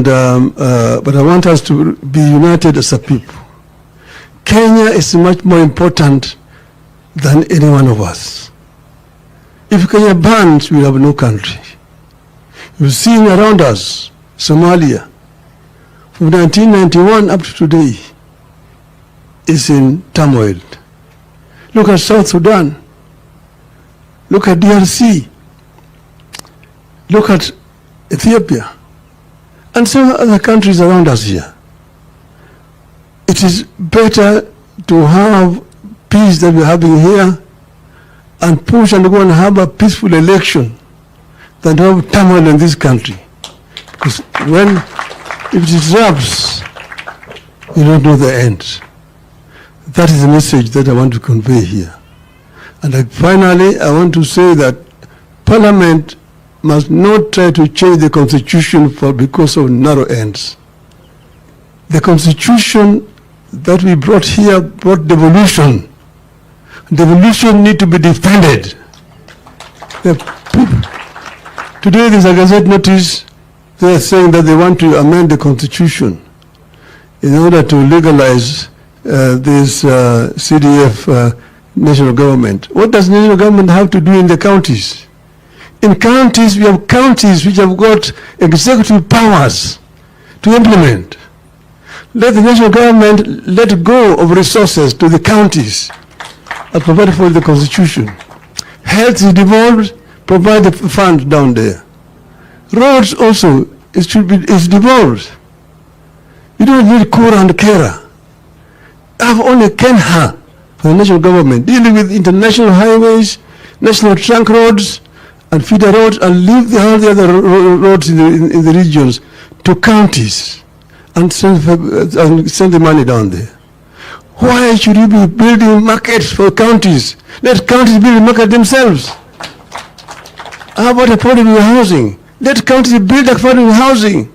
But I want us to be united as a people. Kenya is much more important than any one of us. If Kenya burns, we have no country. You've seen around us, Somalia, from 1991 up to today, is in turmoil. Look at South Sudan. Look at DRC. Look at Ethiopia. And some other countries around us here. It is better to have peace that we're having here and push and go and have a peaceful election than to have turmoil in this country. Because if it disrupts, you don't know the end. That is the message that I want to convey here. And finally, I want to say that Parliament must not try to change the Constitution because of narrow ends. The Constitution that we brought here brought devolution. Devolution need to be defended. Today there's a Gazette notice. They are saying that they want to amend the Constitution in order to legalize this CDF national government. What does national government have to do in the counties? In counties, we have counties which have got executive powers to implement. Let the national government let go of resources to the counties as provided for the Constitution. Health is devolved, provide the fund down there. Roads also, is devolved. You don't need Kura and Kera. Have only Kenha for the national government, dealing with international highways, national trunk roads, and feeder roads, and leave all the other roads in the regions to counties and send the money down there. Why should you be building markets for counties? Let counties build a market themselves. How about affordable housing? Let counties build affordable housing.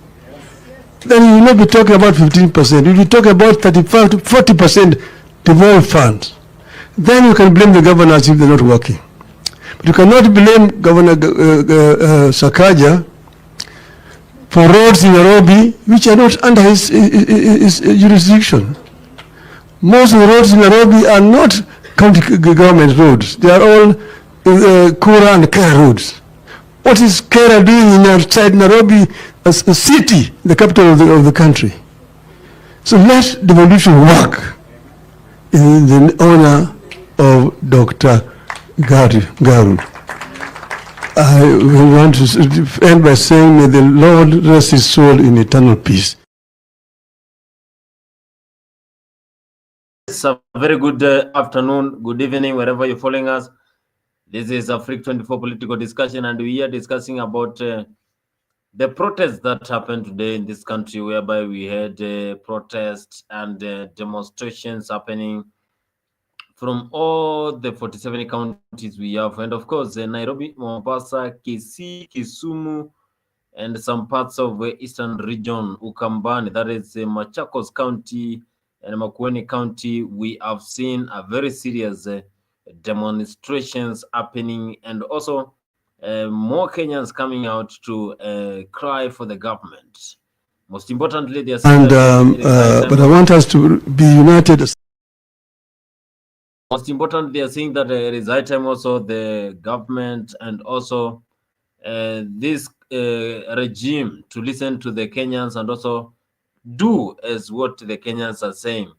Then you will not be talking about 15%. You will be talking about 35 to 40% devolved funds. Then you can blame the governors if they're not working. But you cannot blame Governor Sakaja for roads in Nairobi which are not under his jurisdiction. Most of the roads in Nairobi are not county government roads. They are all Kura and Kera roads. What is Kera doing outside Nairobi as a city, the capital of the country? So let devolution work in the honor of Dr. Garu. I want to end by saying, may the Lord rest his soul in eternal peace. It's a very good afternoon, good evening, wherever you're following us. This is a Freak 24 political discussion, and we are discussing about the protests that happened today in this country, whereby we had protests and demonstrations happening from all the 47 counties we have, and of course Nairobi, Mombasa, Kisii, Kisumu, and some parts of the eastern region, Ukambani, that is Machakos County and Makueni County. We have seen a very serious demonstrations happening, and also more Kenyans coming out to cry for the government. Most importantly, they are saying but I want us to be united. Most importantly, they are saying that it is high time also the government and also this regime to listen to the Kenyans and also do as what the Kenyans are saying.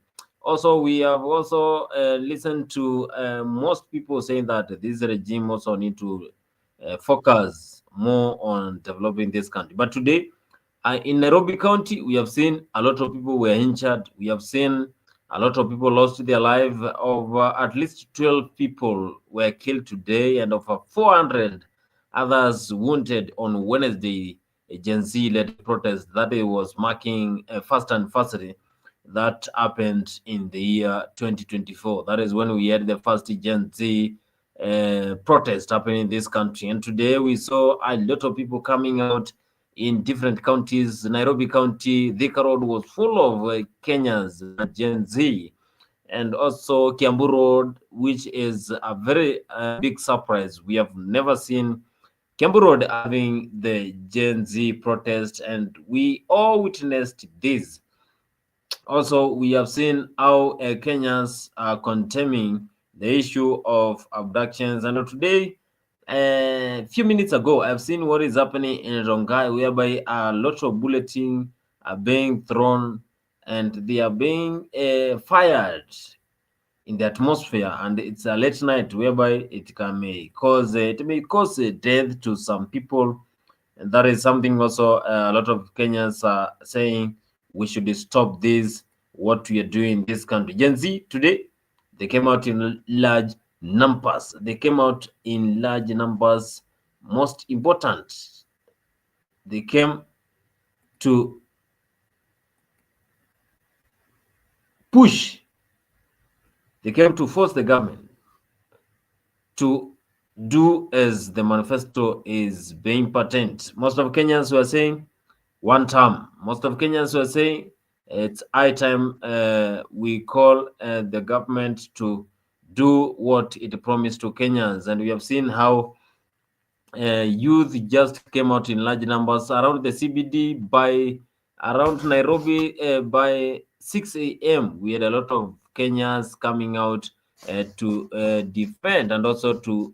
Also, we have also listened to most people saying that this regime also need to focus more on developing this country. But today, in Nairobi County, we have seen a lot of people were injured. We have seen a lot of people lost their life. Over at least 12 people were killed today, and over 400 others wounded on Wednesday. A Gen Z-led protest that it was marking a first anniversary that happened in the year 2024. That is when we had the first Gen Z protest happening in this country. And today we saw a lot of people coming out in different counties. Nairobi County, Thika Road was full of Kenyans, Gen Z, and also Kiambu Road, which is a very big surprise. We have never seen Kiambu Road having the Gen Z protest, and we all witnessed this. Also, we have seen how Kenyans are condemning the issue of abductions. And today, a few minutes ago, I've seen what is happening in Rongai, whereby a lot of bulletin are being thrown and they are being fired in the atmosphere, and it's a late night, whereby it may cause death to some people, and that is something also a lot of Kenyans are saying we should stop this, what we are doing in this country. Gen Z today, they came out in large numbers. They came out in large numbers. Most important, they came to push, they came to force the government to do as the manifesto is being patent. Most of Kenyans were saying one term. Most of Kenyans were saying it's high time we call the government to do what it promised to Kenyans. And we have seen how youth just came out in large numbers around the CBD by around Nairobi by 6 a.m. We had a lot of Kenyans coming out to defend and also to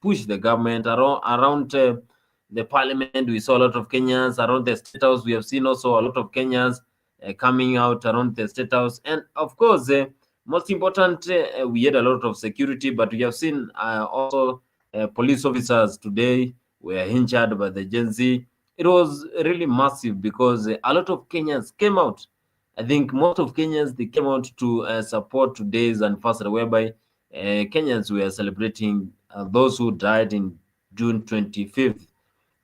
push the government around the parliament. We saw a lot of Kenyans around the state house. We have seen also a lot of Kenyans coming out around the state house, and of course, most important, we had a lot of security, but we have seen also police officers today were injured by the Gen Z. It was really massive because a lot of Kenyans came out. I think most of Kenyans, they came out to support today's anniversary, whereby Kenyans were celebrating those who died in June 25th.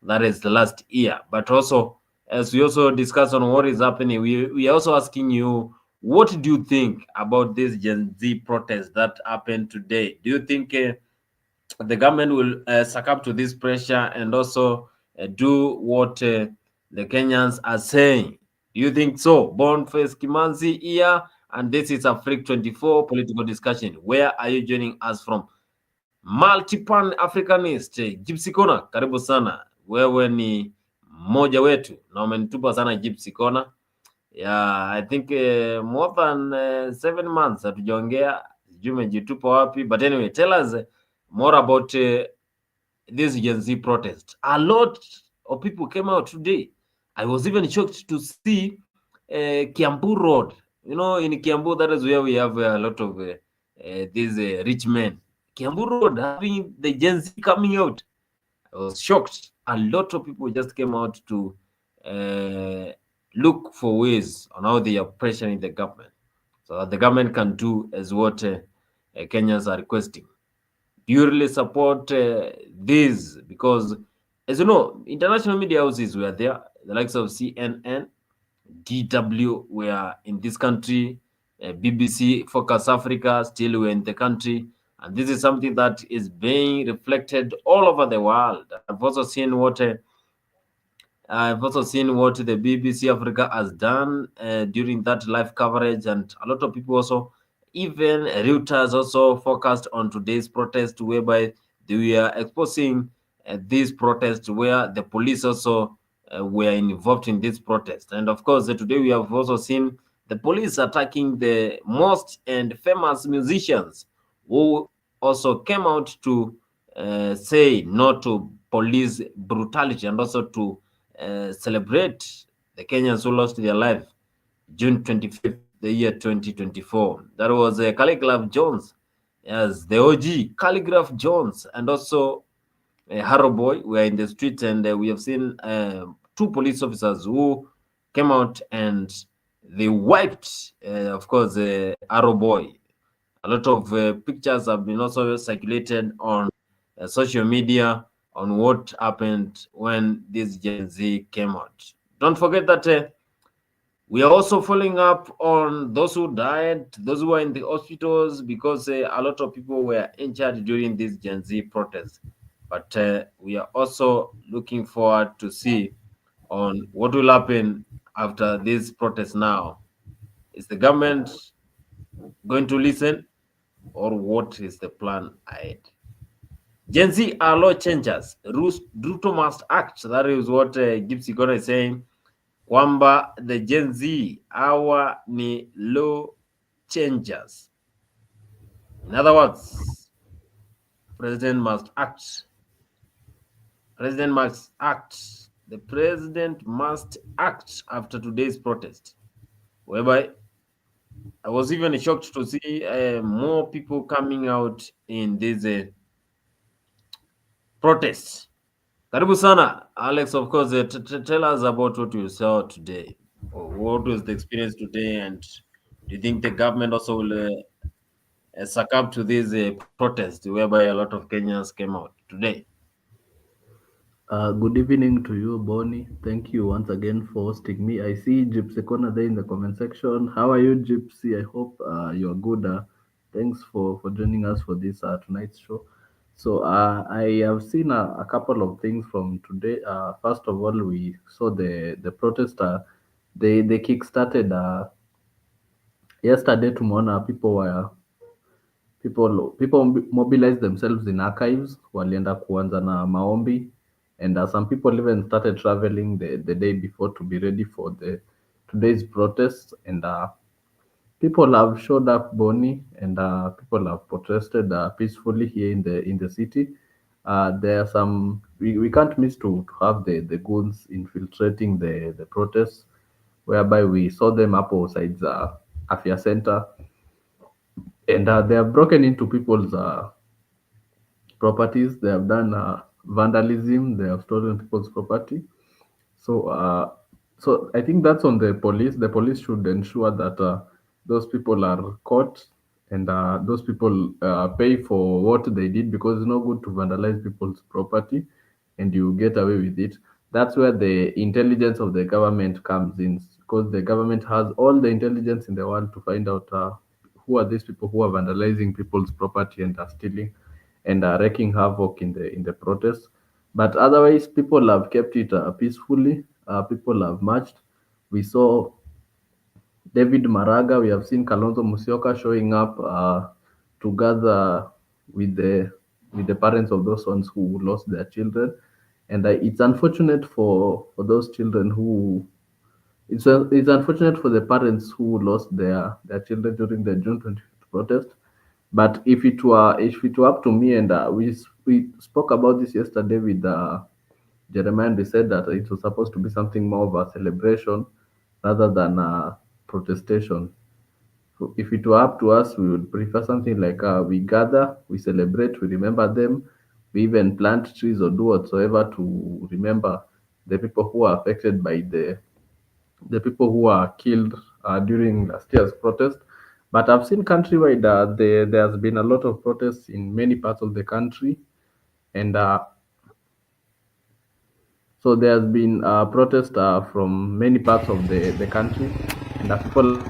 That is the last year. But also, as we also discuss on what is happening, we are also asking you, what do you think about this Gen Z protest that happened today? Do you think the government will succumb to this pressure and also do what the Kenyans are saying? Do you think so? Boniface Kimanzi here, and this is a Freak 24 political discussion. Where are you joining us from? Multi-pan Africanist Gypsy Kona, karibu sana. Wewe ni mmoja wetu na umenitupa sana Gypsy Kona. Yeah, I think more than 7 months hatujaongea, sijui umejitupa wapi, but anyway, tell us more about this Gen Z protest. A lot of people came out today. I was even shocked to see Kiambu Road. You know, in Kiambu, that is where we have a lot of these rich men. Kiambu Road having the Gen Z coming out. I was shocked. A lot of people just came out to look for ways on how they are pressuring the government so that the government can do as what Kenyans are requesting. Do you really support this? Because, as you know, international media houses were there, the likes of CNN, DW were in this country, BBC, Focus Africa still were in the country. And this is something that is being reflected all over the world. I've also seen what the BBC Africa has done during that live coverage, and a lot of people also, even Reuters, also focused on today's protest, whereby they were exposing this protest where the police also were involved in this protest. And of course, today we have also seen the police attacking the most and famous musicians who also came out to say no to police brutality and also to celebrate the Kenyans who lost their life June 25th, the year 2024. That was Calligraph Jones, as the OG, Calligraph Jones, and also Harrow Boy were in the street, and we have seen two police officers who came out and they wiped, of course, Harrow Boy. A lot of pictures have been also circulated on social media on what happened when this Gen Z came out. Don't forget that we are also following up on those who died, those who are in the hospitals, because a lot of people were injured during this Gen Z protest. But we are also looking forward to see on what will happen after this protest now. Is the government going to listen, or what is the plan ahead? Gen Z are law changers. Ruto must act. That is what Gipsy Gona is saying. Kwamba the Gen Z hawa ni law changers. In other words, president must act. President must act. The president must act after today's protest. Whereby I was even shocked to see more people coming out in these protests. Karibu sana, Alex. Of course, tell us about what you saw today. Or what was the experience today, and do you think the government also will succumb to this protest, whereby a lot of Kenyans came out today? Good evening to you, Bonnie. Thank you once again for hosting me. I see Gypsy Corner there in the comment section. How are you, Gypsy? I hope you're good. Thanks for joining us for this tonight's show. So I have seen a couple of things from today. First of all, we saw the protest. They kick-started yesterday. Tomorrow, people mobilized themselves in archives, walienda kuanza na maombi, and some people even started traveling the day before to be ready for the today's protests. And people have showed up, Bonnie, and people have protested peacefully here in the city. There are some we can't miss to have the goons infiltrating the protests, whereby we saw them up outside the Afia Center, and they have broken into people's properties. They have done vandalism. They have stolen people's property. So, so I think that's on the police. The police should ensure that those people are caught, and those people pay for what they did, because it's not good to vandalize people's property and you get away with it. That's where the intelligence of the government comes in, because the government has all the intelligence in the world to find out who are these people who are vandalizing people's property and are stealing and wreaking havoc in the protests. But otherwise, people have kept it peacefully. People have marched. We saw David Maraga. We have seen Kalonzo Musyoka showing up together with the parents of those ones who lost their children, and it's unfortunate for those children who it's unfortunate for the parents who lost their children during the June 25th protest. But if it were up to me, and we spoke about this yesterday with Jeremiah, and we said that it was supposed to be something more of a celebration rather than a protestation. So if it were up to us, we would prefer something like we gather, we celebrate, we remember them, we even plant trees or do whatsoever to remember the people who are affected by the people who are killed during last year's protest. But I've seen countrywide there's been a lot of protests in many parts of the country, and so there's been protest from many parts of the country, and people.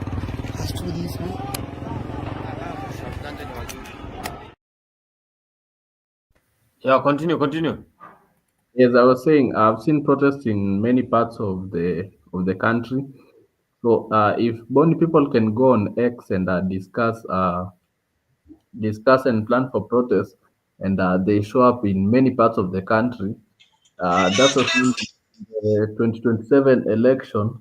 Yeah, continue. Yes, I was saying I've seen protests in many parts of the country. So if Bonny people can go on X and discuss and plan for protests, and they show up in many parts of the country, that was mean the 2027 election.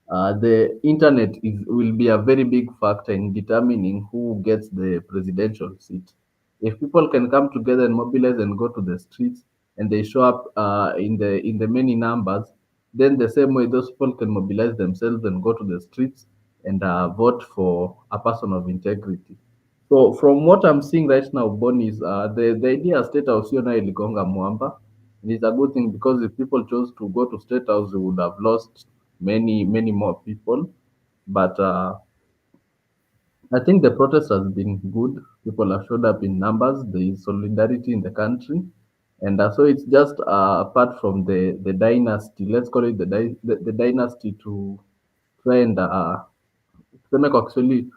The internet will be a very big factor in determining who gets the presidential seat. If people can come together and mobilize and go to the streets, and they show up in the many numbers, then the same way those people can mobilize themselves and go to the streets and vote for a person of integrity. So from what I'm seeing right now, Bonnie, is the idea State House sio nayo iligonga mwamba. And it's a good thing, because if people chose to go to State House, we would have lost many more people. But I think the protest has been good. People have showed up in numbers. There is solidarity in the country, and so it's just apart from the dynasty. Let's call it the dynasty to try and tuseme kwa Kiswahili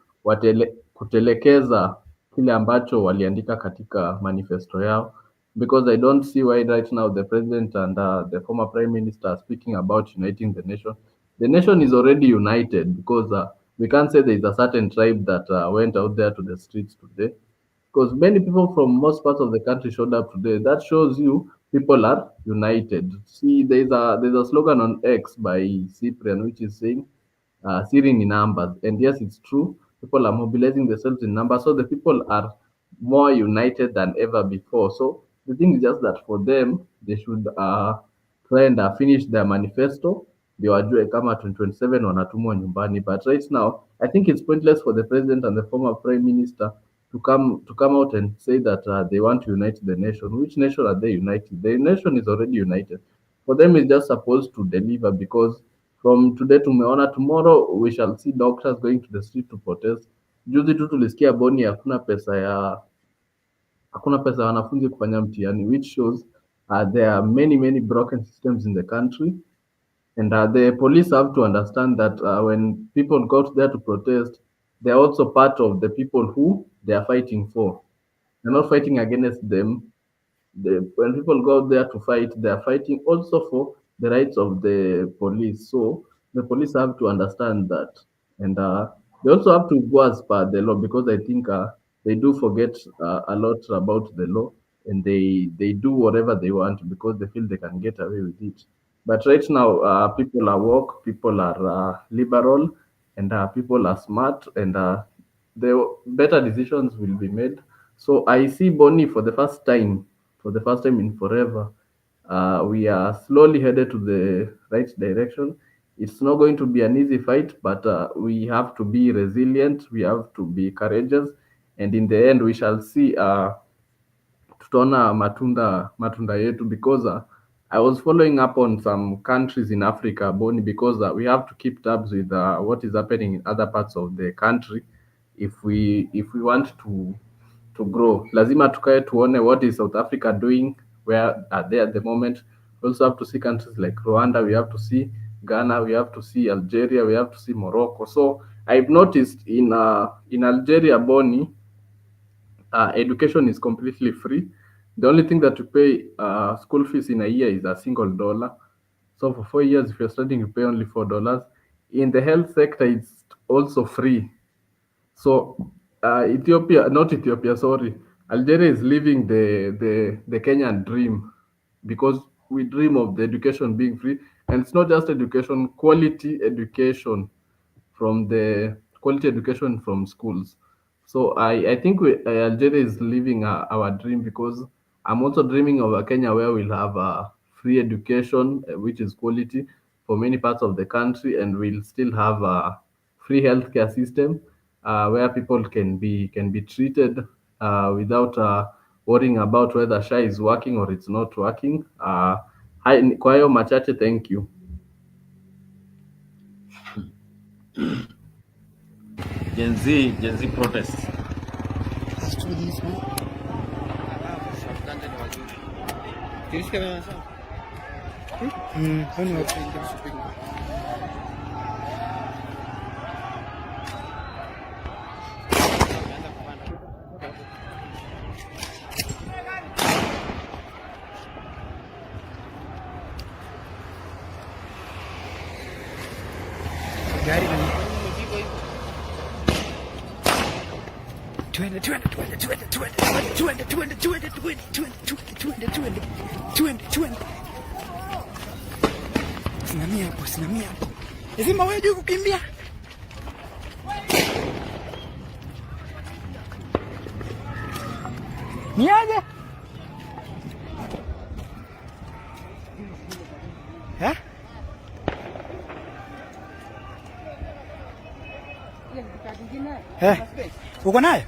kutelekeza kile ambacho waliandika katika manifesto yao, because I don't see why right now the president and the former prime minister are speaking about uniting the nation. The nation is already united, because we can't say there is a certain tribe that went out there to the streets today. because many people from most parts of the country showed up today. That shows you people are united. See, there's a slogan on X by Cyprian which is saying seeing in numbers. And yes, it's true. People are mobilizing themselves in numbers. So the people are more united than ever before. So the thing is just that for them, they should try and finish their manifesto. Ndio wajue kama 2027 wanatumwa nyumbani. But right now, I think it's pointless for the president and the former prime minister to come out and say that they want to unite the nation. Which nation are they united? The nation is already united. For them, it's just supposed to deliver because from today tumeona, tomorrow we shall see doctors going to the street to protest. Juzi tu tulisikia Boni hakuna pesa ya wanafunzi kufanya mtihani, which shows there are many broken systems in the country. And the police have to understand that when people go out there to protest, they are also part of the people who they are fighting for. They're not fighting against them. When people go out there to fight, they are fighting also for the rights of the police. So the police have to understand that, and they also have to go as per the law because I think they do forget a lot about the law, and they do whatever they want because they feel they can get away with it. But right now, people are woke, people are liberal, and people are smart, and the better decisions will be made. So I see Bonnie for the first time in forever. We are slowly headed to the right direction. It's not going to be an easy fight, but we have to be resilient. We have to be courageous, and in the end, we shall see. Tutaona matunda yetu because I was following up on some countries in Africa, Boni, because we have to keep tabs with what is happening in other parts of the country if we want to grow. Lazima tukae tuone what is South Africa doing, where are they at the moment. We also have to see countries like Rwanda, we have to see Ghana, we have to see Algeria, we have to see Morocco. So I've noticed in Algeria, Boni, education is completely free. The only thing that you pay school fees in a year is a single dollar. So for 4 years, if you're studying, you pay only $4. In the health sector, it's also free. So not Ethiopia, sorry, Algeria is living the Kenyan dream because we dream of the education being free, and it's not just education, quality education from schools. So I think Algeria is living our dream because I'm also dreaming of a Kenya where we'll have a free education, which is quality for many parts of the country, and we'll still have a free healthcare system where people can be treated without worrying about whether SHA is working or it's not working. Kwa hayo machache, thank you. Gen Z protests. Let's do this, man. Gari na twende. Simamia hapo. Lazima wewe juu kukimbia. Niaje? Eh? Uko nayo?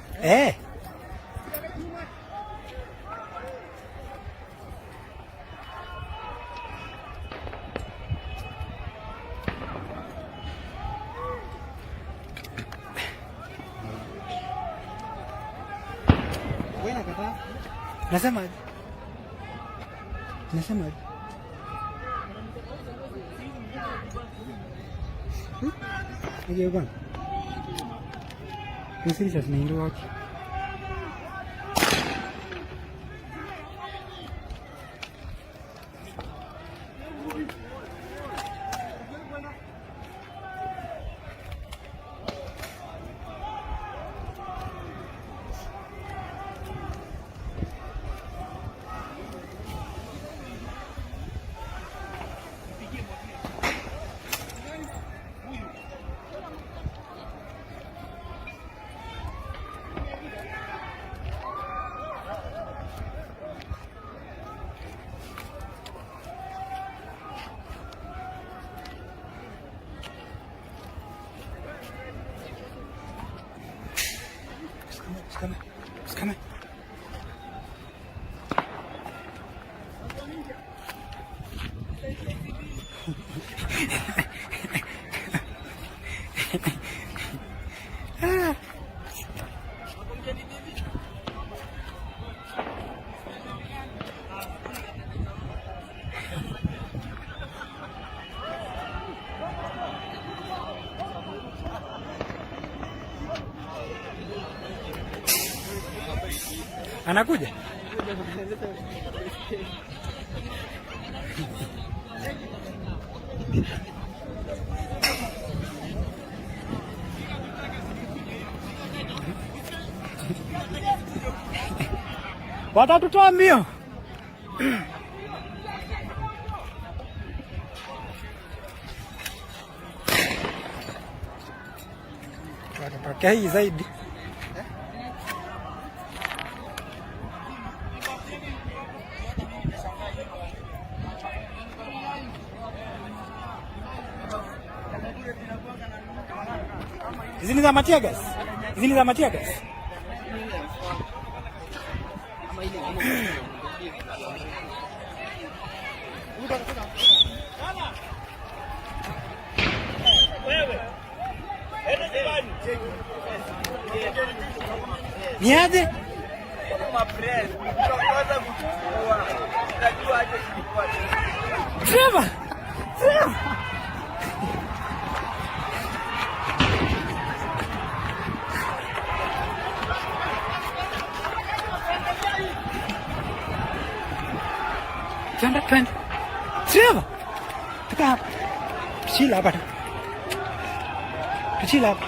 Nasemaje? Aje bwana. Sisi sasa tunaenda wapi? Anakuja. Watatutoa mbio. Watatokea hii zaidi. Hizi ni za matiagas. Hizi ni za matiagas. Niaje? Trevor! Trevor! Twende. Trevor! Tuka hapa. Tuchila hapa. Tuchila hapa.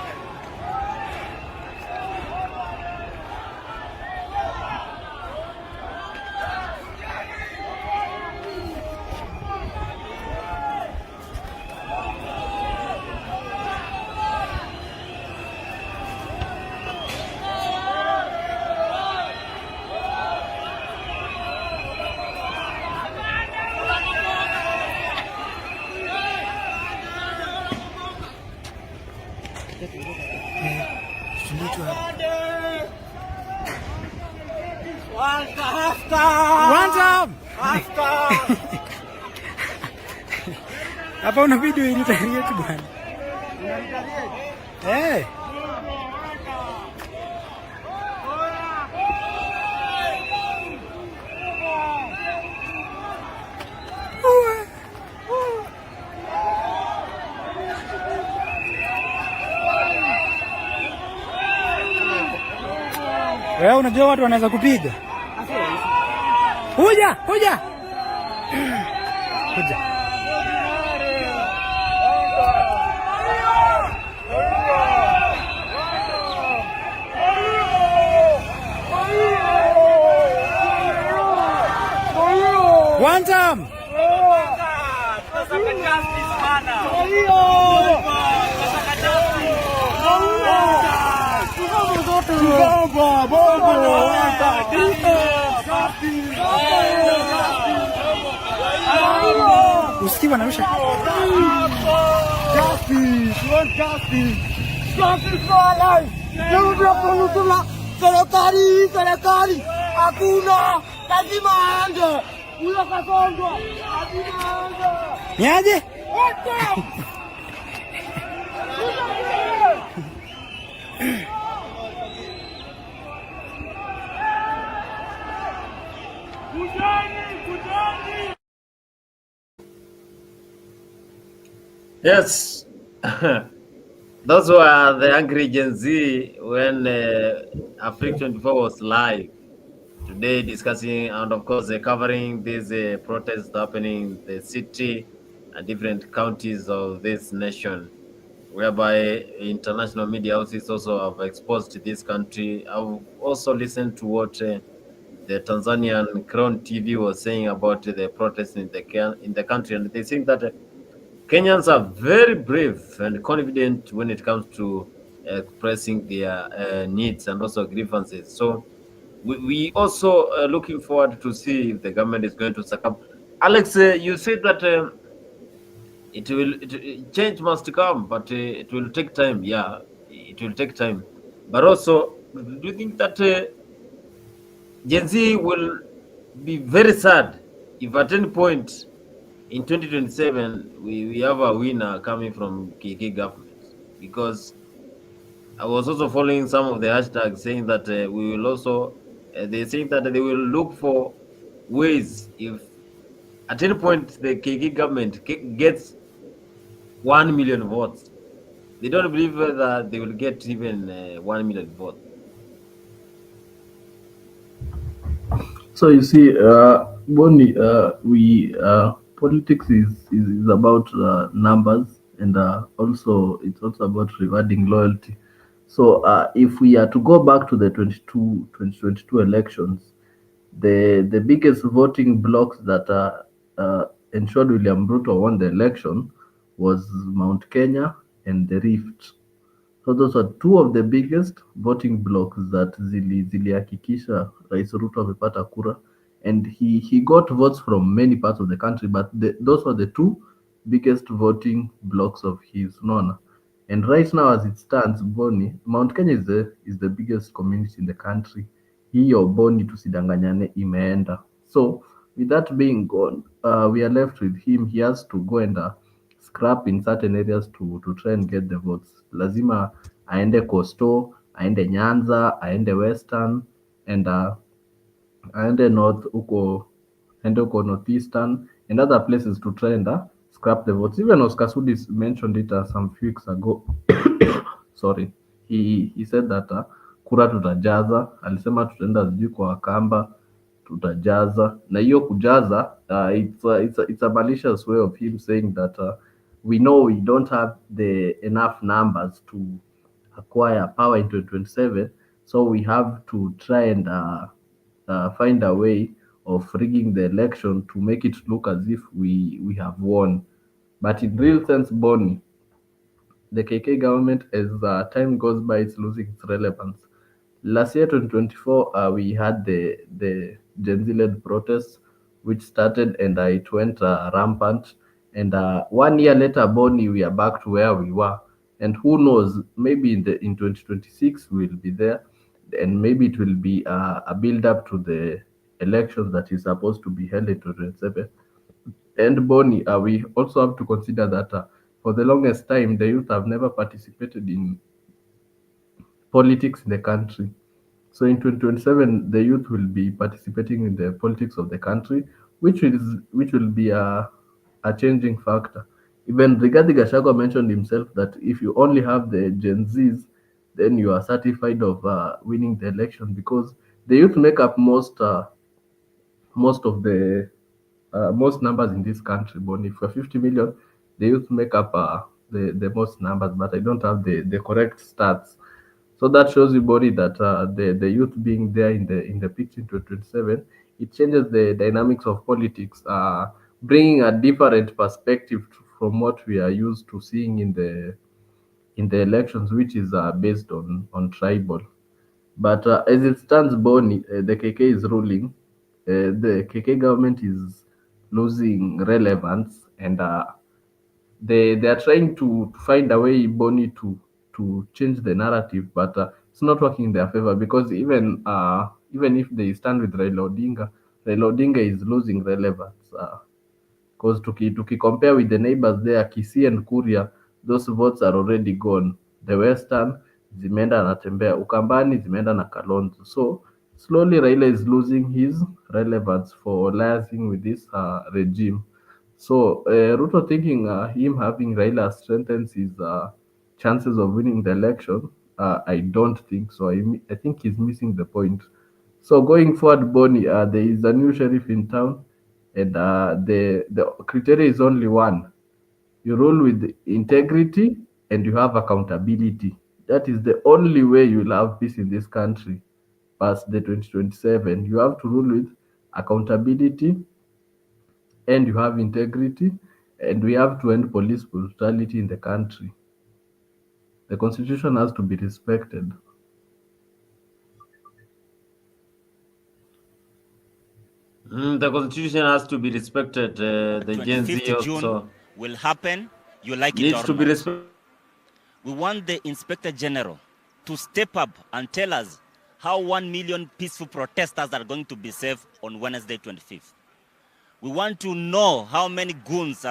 Hapa una video ili tarehe tu bwana. Wewe unajua watu wanaweza kupiga. Kuja. Kuja. One time. Usikie wanarusha. Serikali hakuna, lazima aende. Huyo kasondwa, lazima aende. Niaje? Yes, those were the angry Gen Z when Africa 24 was live today discussing and of course covering these protests happening in the city and different counties of this nation, whereby international media houses also have exposed this country. I've also listened to what the Tanzanian Crown TV was saying about the protests in the country, and they think that Kenyans are very brave and confident when it comes to expressing their needs and also grievances. So we also looking forward to see if the government is going to succumb. Alex, you said that change must come, but it will take time. Yeah, it will take time. But also, do you think that Gen Z will be very sad if at any point in 2027 we have a winner coming from KK government? Because I was also following some of the hashtags saying that we will also they think that they will look for ways if at any point the KK government gets 1 million votes. They don't believe that they will get even 1 million votes. So you see, Bonnie, politics is about numbers, and also it's also about rewarding loyalty. So if we are to go back to the 2022 elections, the biggest voting blocks that ensured William Ruto won the election was Mount Kenya and the Rift. So those are two of the biggest voting blocks that zilihakikisha Rais Ruto amepata kura, and he got votes from many parts of the country, but those were the two biggest voting blocks of his, unaona. And right now as it stands, Boni, Mount Kenya is the biggest community in the country. Hiyo Boni tusidanganyane imeenda. So with that being gone, we are left with him. He has to go and scrap in certain areas to try and get the votes. Lazima aende Coastal, aende Nyanza, aende Western, and aende North huko, aende huko Northeastern and other places to try and scrap the votes. Even Oscar Sudi mentioned it some few weeks ago. Sorry, he said that kura tutajaza, alisema tutaenda sijui kwa Wakamba tutajaza, na hiyo kujaza, it's a malicious way of him saying that we know we don't have the enough numbers to acquire power in 2027, so we have to try and find a way of rigging the election to make it look as if we have won. But in real sense, Bonnie, the KK government, as time goes by, is losing its relevance. Last year, 2024, we had the Gen Z-led protests, which started and it went rampant. And 1 year later, Bonnie, we are back to where we were. And who knows, maybe in 2026 we'll be there, and maybe it will be a build-up to the elections that is supposed to be held in 2027. And Bonnie, we also have to consider that for the longest time, the youth have never participated in politics in the country. So in 2027, the youth will be participating in the politics of the country, which will be a changing factor. Even Rigathi Gachagua mentioned himself that if you only have the Gen Zs, then you are certified of winning the election, because the youth make up most of the most numbers in this country. But if we're 50 million, the youth make up the most numbers, but I don't have the correct stats. So that shows you, Body, that the youth being there in the picture in 2027, it changes the dynamics of politics, bringing a different perspective from what we are used to seeing in the elections, which is based on tribal. But as it stands, Boni, the KK is ruling. The KK government is losing relevance, and they are trying to find a way, Boni, to change the narrative, but it's not working in their favor, because even if they stand with Raila Odinga is losing relevance. Because to compare with the neighbors there, Kisii and Kuria, those votes are already gone. The Western zimeenda na Tembea, Ukambani zimeenda na Kalonzo. So slowly Raila is losing his relevance for liaising with this regime. So Ruto thinking him having Raila strengthens his chances of winning the election. I don't think so. I think he's missing the point. So going forward, Bonnie, there is a new sheriff in town, and the criteria is only one: you rule with integrity and you have accountability. That is the only way you will have peace in this country past the 2027. You have to rule with accountability and you have integrity, and we have to end police brutality in the country. The constitution has to be respected. The constitution has to be respected. The Gen Z 25th June also will happen. You like it needs or to be not. respected. We want the Inspector General to step up and tell us how 1 million peaceful protesters are going to be safe on Wednesday 25th. We want to know how many goons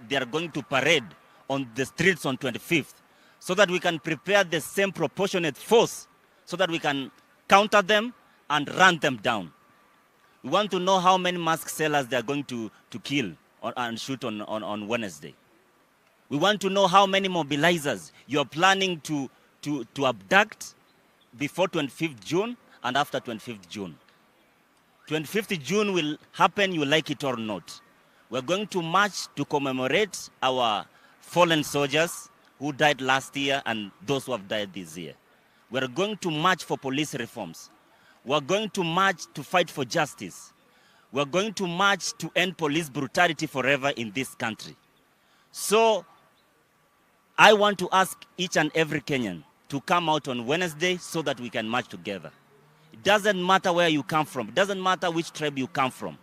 they are going to parade on the streets on 25th, so that we can prepare the same proportionate force, so that we can counter them and run them down. We want to know how many mask sellers they are going to kill and shoot on Wednesday. We want to know how many mobilizers you are planning to abduct before 25th June and after 25th June. 25th June will happen, you like it or not. We're going to march to commemorate our fallen soldiers who died last year and those who have died this year. We're going to march for police reforms. We're going to march to fight for justice. We're going to march to end police brutality forever in this country. So I want to ask each and every Kenyan to come out on Wednesday so that we can march together. It doesn't matter where you come from. It doesn't matter which tribe you come from.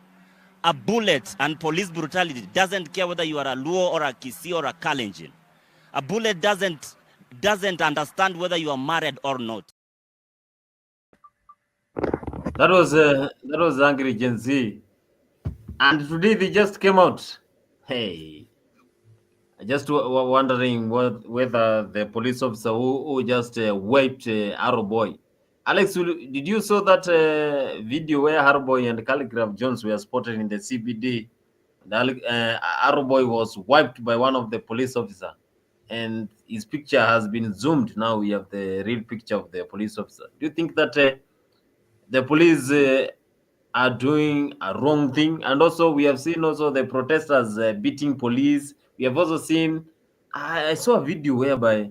A bullet and police brutality doesn't care whether you are a Luo or a Kisii or a Kalenjin. A bullet doesn't understand whether you are married or not. That was angry Gen Z, and today they just came out. Hey, I just wondering whether the police officer who just wiped Arrow Boy. Alex, did you saw that video where Arrow Boy and Calligraph Jones were spotted in the CBD? Arrow Boy was wiped by one of the police officer, and his picture has been zoomed. Now we have the real picture of the police officer. Do you think that the police are doing a wrong thing? And also we have seen also the protesters beating police. We have also seen, I saw a video whereby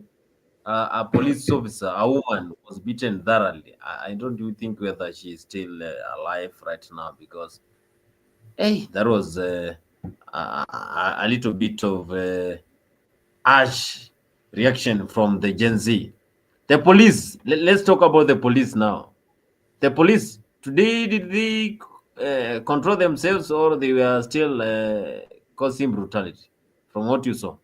a police officer, a woman, was beaten thoroughly. I don't do think whether she is still alive right now, because hey, that was a little bit of harsh reaction from the Gen Z. The police, let's talk about the police now. The police today, did they control themselves, or they were still causing brutality? From what you saw,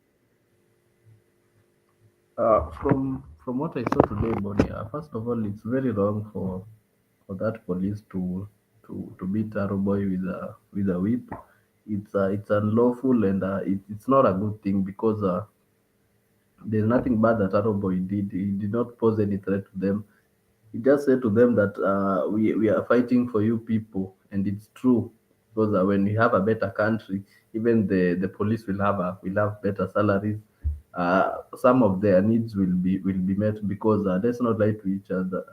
From what I saw today, Bonnie, first of all, it's very wrong for that police to beat a boy with a whip. It's unlawful, and it's not a good thing, because there's nothing bad that Aroboy did. He did not pose any threat to them. He just said to them that we are fighting for you people, and it's true, because when we have a better country, even the police will have better salaries. Some of their needs will be met, because let's not lie to each other.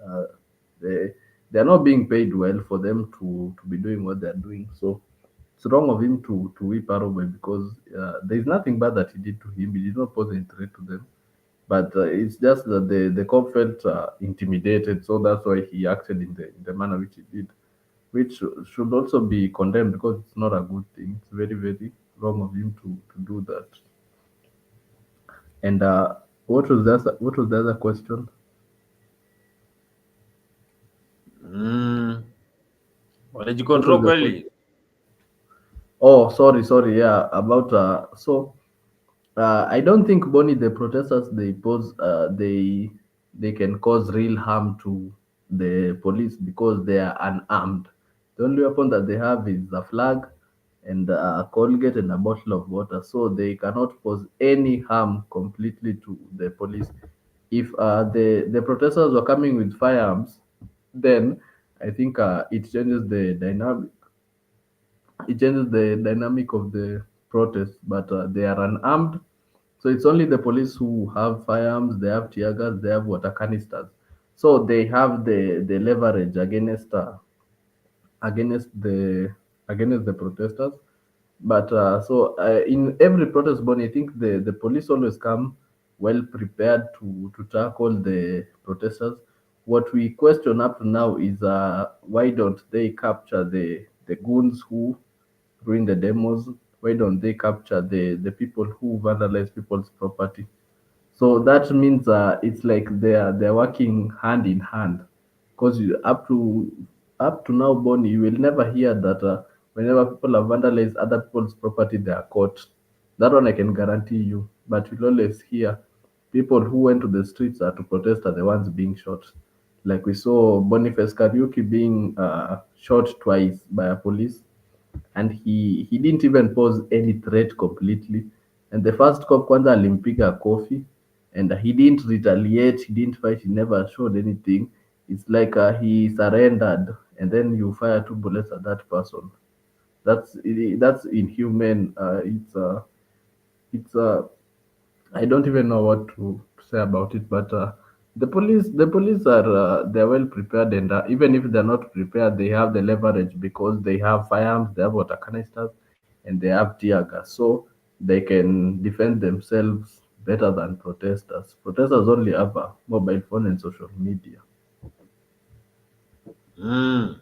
They they are not being paid well for them to be doing what they are doing. So it's wrong of him to whip Aroboy, because there is nothing bad that he did to him. He did not pose any threat to them, but it's just that the cop felt intimidated, so that's why he acted in the manner which he did, which should also be condemned, because it's not a good thing. It's very, very wrong of him to do that. And what was the other question? what did you What control was the question? quelly? Oh, sorry. Yeah, about I don't think, Bonnie, the protesters they can cause real harm to the police, because they are unarmed. The only weapon that they have is a flag and a Colgate and a bottle of water, so they cannot cause any harm completely to the police. If the protesters were coming with firearms, then I think it changes the dynamic of the protest, but they are unarmed. So it's only the police who have firearms, they have tear gas, they have water canisters. So they have the leverage against the against the protesters. But in every protest, Bonnie, I think the police always come well prepared to tackle the protesters. What we question up to now is why don't they capture the goons who during the demos? Why don't they capture the people who vandalize people's property? So that means it's like they're working hand in hand. Because up to now, Bonnie, you will never hear that whenever people have vandalized other people's property, they are caught. That one I can guarantee you. But you'll always hear people who went to the streets to protest are the ones being shot. Like we saw Boniface Kariuki being shot twice by a police, and he didn't even pose any threat completely. And the first cop kwanza alimpiga kofi, and he didn't retaliate, he didn't fight, he never showed anything. It's like he surrendered, and then you fire two bullets at that person. That's inhuman. It's I don't even know what to say about it, but The police are they're well prepared, and even if they're not prepared, they have the leverage because they have firearms, they have water canisters, and they have tear gas, so they can defend themselves better than protesters. Protesters only have a mobile phone and social media. Mm.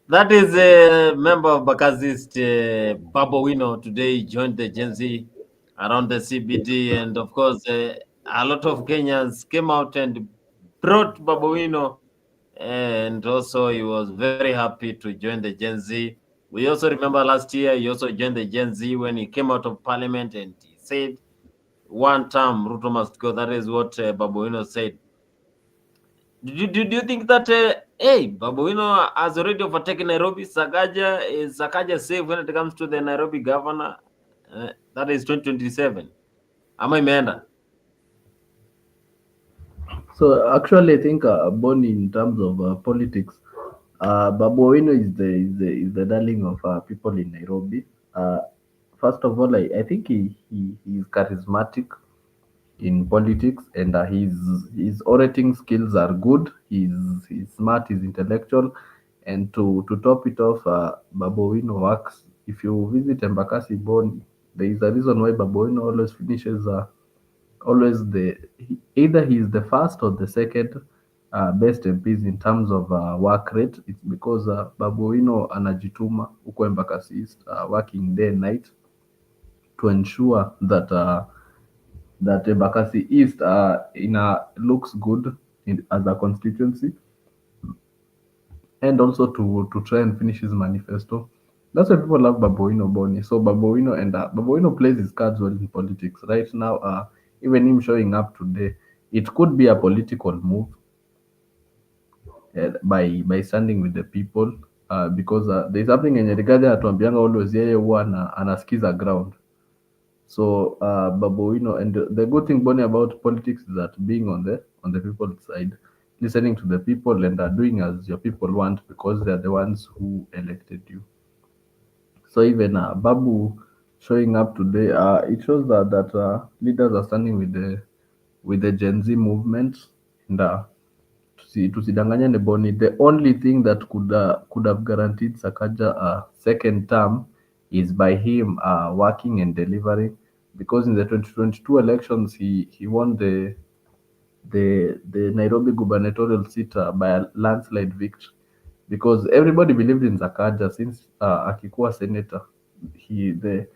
That is a member of Bakazist, Babowino. Today joined the Gen Z around the CBD, and of course, a lot of Kenyans came out and brought Babowino, and also he was very happy to join the Gen Z. We also remember last year he also joined the Gen Z when he came out of parliament and he said, "One term, Ruto must go." That is what Babowino said. Do you think that hey, Babuino has already overtaken Nairobi? Is Sakaja safe when it comes to the Nairobi governor? That is 2027. Ama imeenda? So actually, I think Boni, in terms of politics, Babu Owino is the darling of people in Nairobi. First of all, I think he is charismatic. in politics, and his orating skills are good. He's smart, he's intellectual, and to top it off, Babu Owino works. If you visit Embakasi Boni, there is a reason why Babu Owino always finishes always either he is the first or the second best MPs in terms of work rate. It's because Babu Owino anajituma huko Embakasi East, working day and night to ensure that that Embakasi East looks good as a constituency, and also to try and finish his manifesto. That's why people love Babu Owino Boni. So Babu Owino plays his cards well in politics. Right now, even him showing up today, it could be a political move by standing with the people, because there's something in Rigathi atuambianga always, yeye huwa anasikiza ground. So Babu Owino, and the good thing Boni about politics is that being on the people's side, listening to the people, and doing as your people want, because they're the ones who elected you. So even Babu showing up today, it shows that leaders are standing with the Gen Z movement, and tusidanganyane Boni. The only thing that could have guaranteed Sakaja a second term is by him working and delivering, because in the 2022 elections he won the Nairobi gubernatorial seat by a landslide victory, because everybody believed in Sakaja since akikuwa senator. The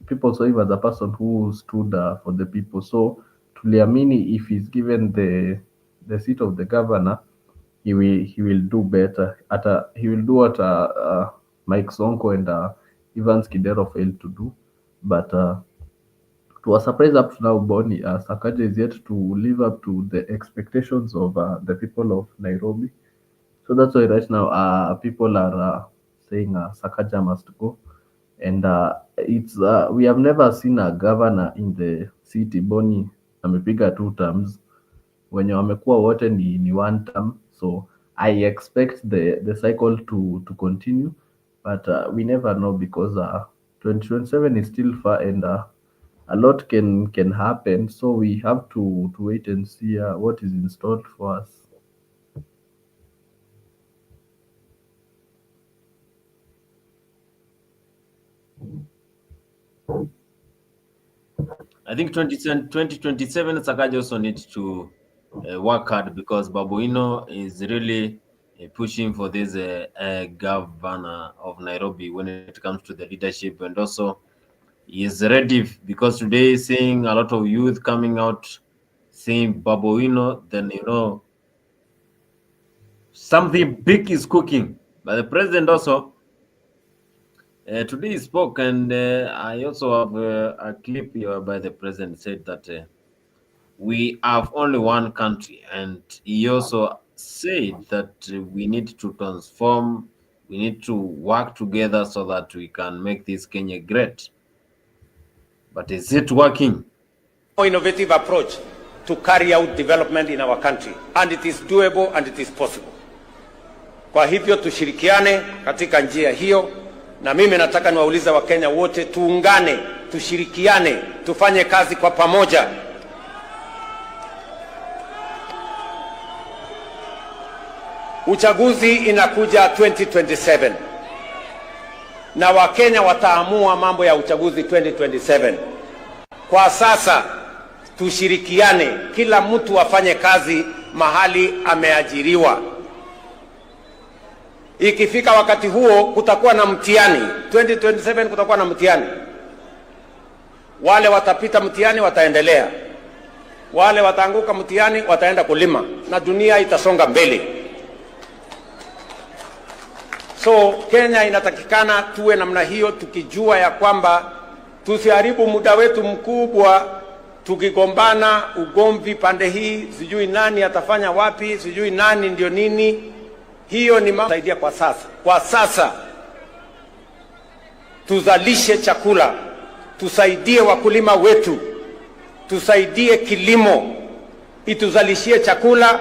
people saw him as a person who stood for the people. So tuliamini if he's given the seat of the governor, he will do better. He will do what Mike Sonko and Evans Kidero failed to do. But to a surprise up to now, Boni, Sakaja is yet to live up to the expectations of the people of Nairobi. So that's why right now people are saying Sakaja must go. And it's we have never seen a governor in the city. Boni amepiga 2 terms, wenye wamekuwa wote ni 1 term. So I expect the cycle to continue, but we never know, because 2027 is still far, and a lot can happen. So we have to wait and see what is installed for us. I think 2027 Sakaja also needs to work hard, because Babu Owino is really pushing for this governor of Nairobi when it comes to the leadership, and also he is ready, because today seeing a lot of youth coming out saying Babu Owino, then something big is cooking. But the president also today spoke, and I also have a clip here by the president said that we have only one country, and he also said that we need to transform, we need to work together so that we can make this Kenya great. But is it working? More innovative approach to carry out development in our country, and it is doable and it is possible. Kwa hivyo tushirikiane katika njia hiyo, na mimi nataka niwaulize Wakenya wote, tuungane, tushirikiane, tufanye kazi kwa pamoja. Uchaguzi inakuja 2027, na Wakenya wataamua mambo ya uchaguzi 2027. Kwa sasa tushirikiane, kila mtu afanye kazi mahali ameajiriwa. Ikifika wakati huo kutakuwa na mtihani, 2027 kutakuwa na mtihani. Wale watapita mtihani wataendelea, wale wataanguka mtihani wataenda kulima, na dunia itasonga mbele. So Kenya inatakikana tuwe namna hiyo, tukijua ya kwamba tusiharibu muda wetu mkubwa tukigombana, ugomvi pande hii, sijui nani atafanya wapi, sijui nani ndio nini. Hiyo ni saidia kwa sasa. Kwa sasa tuzalishe chakula, tusaidie wakulima wetu, tusaidie kilimo, ituzalishie chakula,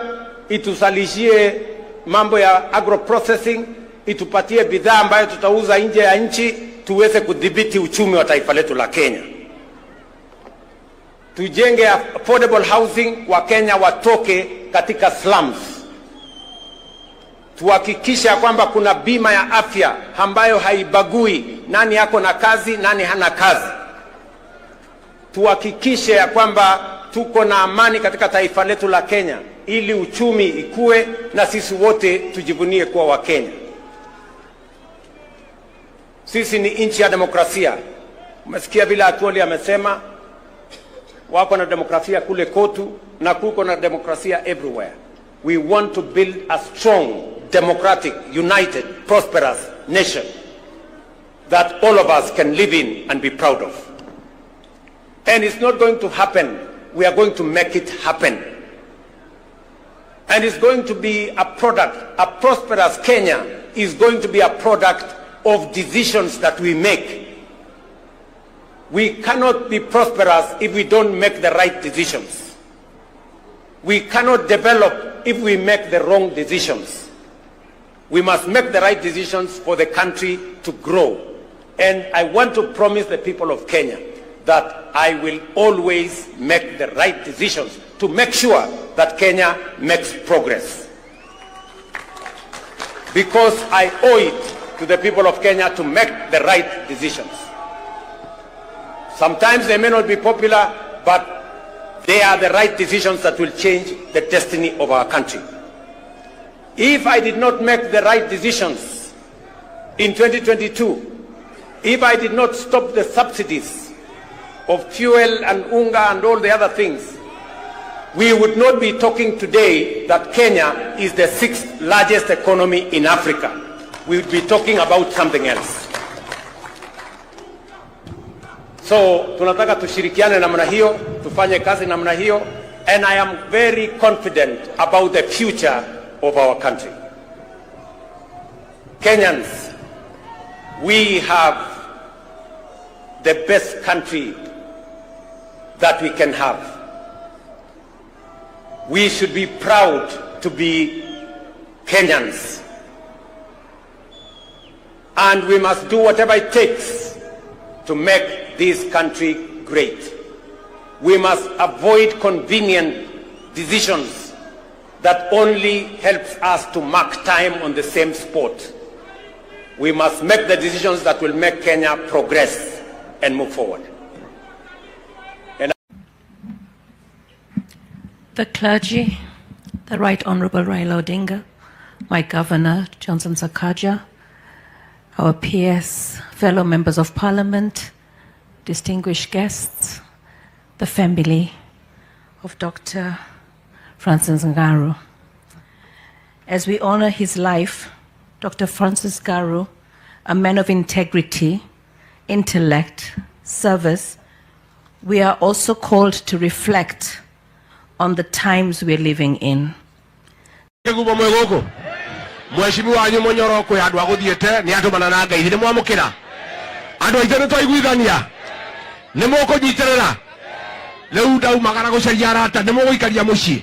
ituzalishie mambo ya agro processing, itupatie bidhaa ambayo tutauza nje ya nchi, tuweze kudhibiti uchumi wa taifa letu la Kenya. tujenge affordable housing, Wakenya watoke katika slums. Tuhakikisha kwamba kuna bima ya afya ambayo haibagui nani yako na kazi, nani hana kazi. Tuhakikishe ya kwamba tuko na amani katika taifa letu la Kenya, ili uchumi ikue na sisi wote tujivunie kuwa Wakenya. Sisi ni nchi ya demokrasia. Umesikia vile Atwoli amesema wako na demokrasia kule Kotu na kuko na demokrasia everywhere. We want to build a strong, democratic, united, prosperous nation that all of us can live in and be proud of. And it's not going to happen. We are going to make it happen. And it's going to be a product, a prosperous Kenya is going to be a product of decisions that we make. We cannot be prosperous if we don't make the right decisions. We cannot develop if we make the wrong decisions. We must make the right decisions for the country to grow. And I want to promise the people of Kenya that I will always make the right decisions to make sure that Kenya makes progress. Because I owe it to the people of Kenya to make the right decisions. Sometimes they may not be popular, but they are the right decisions that will change the destiny of our country. If I did not make the right decisions in 2022, if I did not stop the subsidies of fuel and unga and all the other things, we would not be talking today that Kenya is the 6th largest economy in Africa. We would be talking about something else. So tunataka tushirikiane namna hiyo, tufanye kazi namna hiyo, and I am very confident about the future of our country. Kenyans, we have the best country that we can have. We should be proud to be Kenyans. And we must do whatever it takes to make this country great. We must avoid convenient decisions that only helps us to mark time on the same spot. We must make the decisions that will make Kenya progress and move forward. The clergy, the Right Honourable Raila Odinga, my Governor Johnson Sakaja, our peers, fellow members of Parliament, distinguished guests, the family of Dr. Francis Ngara. As we honour his life, Dr. Francis Ngara, a man of integrity, intellect, service, we are also called to reflect on the times we're living in. Mheshimiwa wanyu Monyoroko ya andũ agũthiĩte nĩ andũ manananga ithĩ mwamũkĩra andũ aitũ nĩ twaiguithania nĩ mũkũnyitĩrĩra rĩu ndaumagara gũcaria arata nĩ mũgũikaria mũciĩ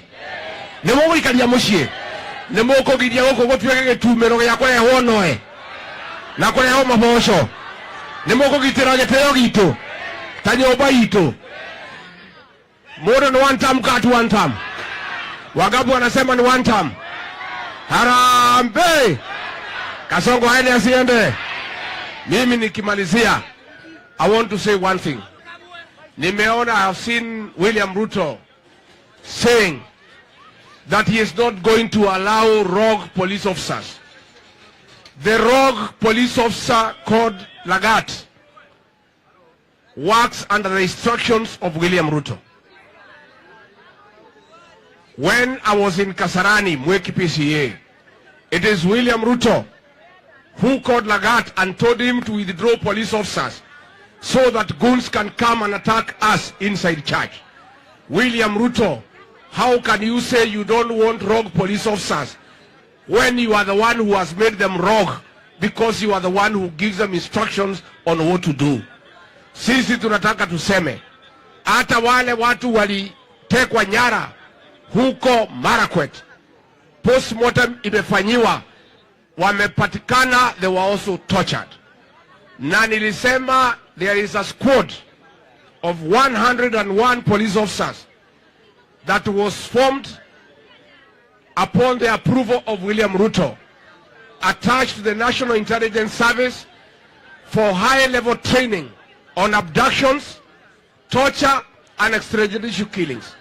nĩ mũkũgiria gũkũ gũtuĩke gĩtumĩro gĩa kũrehwo noe na kũrehwo maboco nĩ mũkũgitĩra gĩtĩo gitũ ta nyũmba itũ mũndũ nĩ one term cut one term Wagabu anasema ni one term. Harambe! Kasongo haende asiende. Mimi nikimalizia, I want to say one thing. Nimeona, I have seen William Ruto saying that he is not going to allow rogue police officers. The rogue police officer called Lagat works under the instructions of William Ruto. When I was in Kasarani, Mweki PCA, it is William Ruto who called Lagat and told him to withdraw police officers so that goons can come and attack us inside church. William Ruto, how can you say you don't want rogue police officers when you are the one who has made them rogue because you are the one who gives them instructions on what to do? Sisi tunataka tuseme, hata wale watu walitekwa nyara huko Marakwet, postmortem imefanyiwa, wamepatikana, they were also tortured. Na nilisema there is a squad of 101 police officers that was formed upon the approval of William Ruto, attached to the National Intelligence Service for high-level training on abductions, torture, and extrajudicial killings.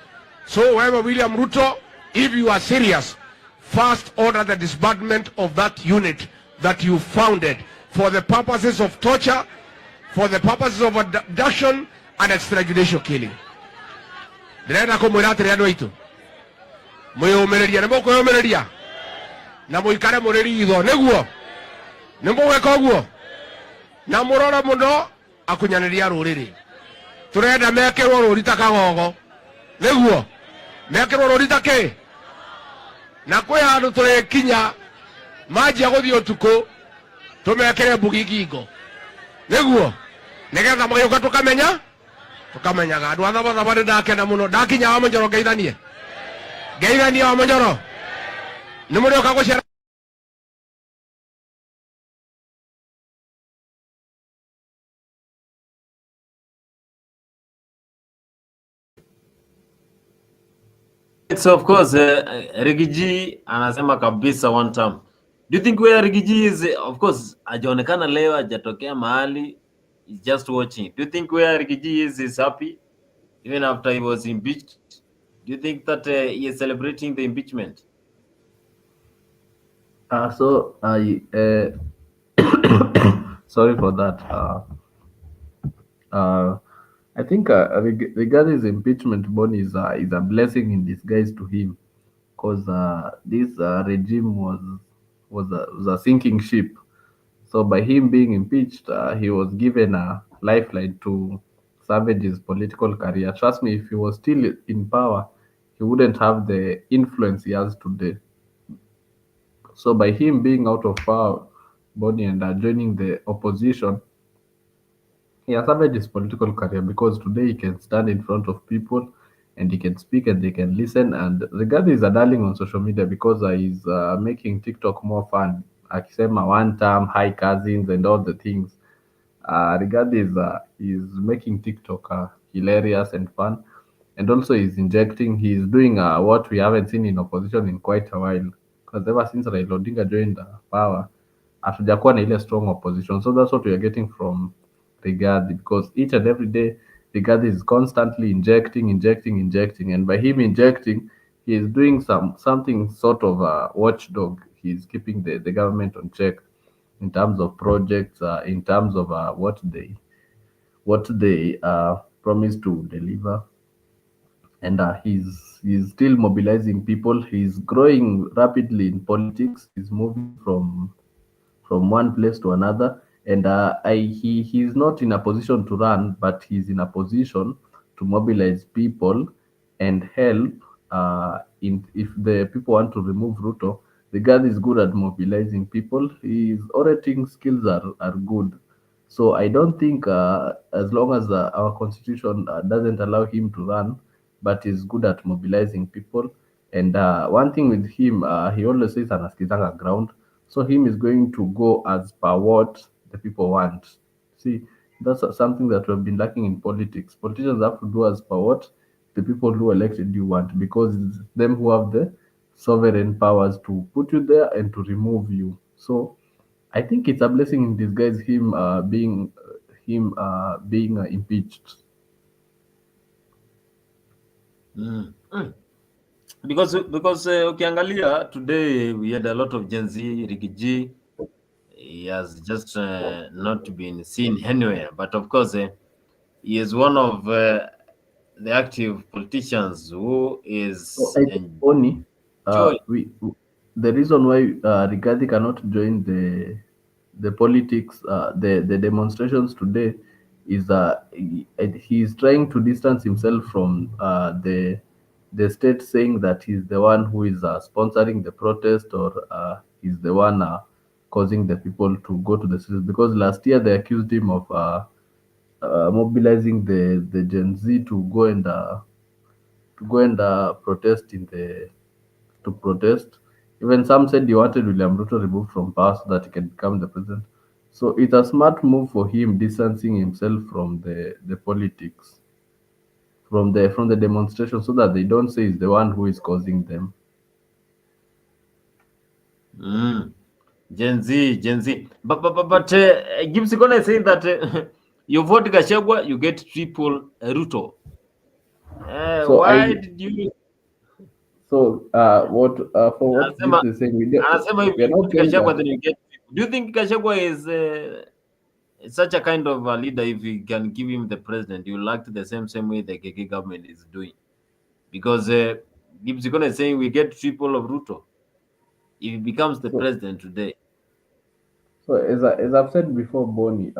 So, however, William Ruto, if you are serious, first order the disbandment of that unit that you founded for the purposes of torture, for the purposes of abduction and extrajudicial killing. Ndĩrenda kũmwĩra atĩrĩ andũ aitũ, mwĩyũmĩrĩrie, nĩ mũkwĩyũmĩrĩria na mũikare mũrĩ ritho, nĩguo nĩ mũgwĩka ũguo na mũrore mũno akunyanĩria rũrĩrĩ. Tũrenda mekĩrwo rũri ta kagogo, nĩguo mekĩrwo rũri ta kĩ, na kwĩ handũ tũrĩkinya manjia gũthiĩ ũtukũ tũmekĩre mbugi ngingo, nĩguo nĩgetha magĩũka tũkamenyaga. Andũ a Thabathaba nĩ ndakena mũno, ndakinya wa Mũnjoro ngeithanie wa Mũnjoro, nĩ mũrĩũka gũcera. So of course, Rigiji anasema kabisa one time. Do you think where Rigiji is, of course, hajaonekana leo, hajatokea mahali, he's just watching. Do you think where Rigiji is happy even after he was impeached? Do you think that he is celebrating the impeachment? So I sorry for that. I think regarding his impeachment, Boni is a blessing in disguise to him, because this regime was a sinking ship. So by him being impeached, he was given a lifeline to salvage his political career. Trust me, if he was still in power, he wouldn't have the influence he has today. So by him being out of power, Boni, and joining the opposition, he has salvaged his political career, because today he can stand in front of people and he can speak and they can listen. And Rigathi is a darling on social media because he's making TikTok more fun. Akisema one time, hi cousins, and all the things. Rigathi is making TikTok hilarious and fun. And also he's doing what we haven't seen in opposition in quite a while. Because ever since Raila Odinga joined power, hatujakuwa na ile strong opposition. So that's what we are getting from Rigathi, because each and every day Rigathi is constantly injecting, and by him injecting, he is doing something sort of a watchdog. He is keeping the government on check in terms of projects, in terms of what they promise to deliver, and he's still mobilizing people. He's growing rapidly in politics. He's moving from one place to another, and he's not in a position to run, but he's in a position to mobilize people and help. If the people want to remove Ruto, the guy is good at mobilizing people. His orating skills are good. So I don't think, as long as our constitution doesn't allow him to run, but he's good at mobilizing people. And one thing with him, he always says anaskizanga ground. So him is going to go as per what the people want. See, that's something that we've been lacking in politics. Politicians have to do as per what the people who elected you want, because it's them who have the sovereign powers to put you there and to remove you. So I think it's a blessing in disguise him being impeached. Because ukiangalia today we had a lot of Gen Z. Rigiji, he has just not been seen anywhere, but of course he is one of the active politicians who is So I think only the reason why Rigathi cannot join the politics, the demonstrations today, is he is trying to distance himself from the state, saying that he's the one who is sponsoring the protest, or he's the one causing the people to go to the streets. Because last year they accused him of mobilizing the Gen Z to go and protest to protest. Even some said he wanted William Ruto removed from power so that he can become the president. So it's a smart move for him, distancing himself from the politics. from the demonstration, so that they don't say it's the one who is causing them. Mm. Gen Z. But Gibbs gonna say that you vote Gashagwa, you get triple Ruto. So Why I did you? so what for what Anasema Gibbs is saying, anasema if we are you not vote saying Gashagwa, that. then you get. Do you think Gashagwa is such a kind of a leader? If you can give him the president, you will act the same way the KK government is doing. Because Gibbs gonna saying we get triple of Ruto if he becomes the So president today. as I've said before, Bonnie,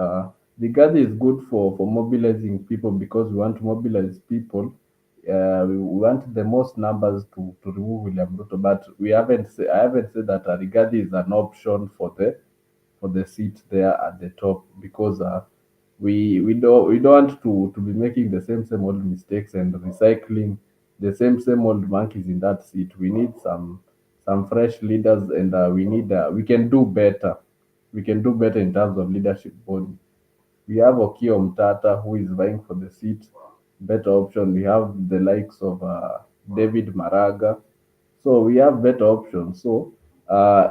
the Gadi is good for mobilizing people, because we want to mobilize people. We want the most numbers to remove William Ruto, but I haven't said that Rigadi is an option for the seat there at the top, because we don't want to be making the same old mistakes and recycling the same old monkeys in that seat. We need some fresh leaders, and we can do better. We can do better in terms of leadership body. We have Okio Mtata, who is vying for the seat. Better option. We have the likes of David Maraga. So we have better options. So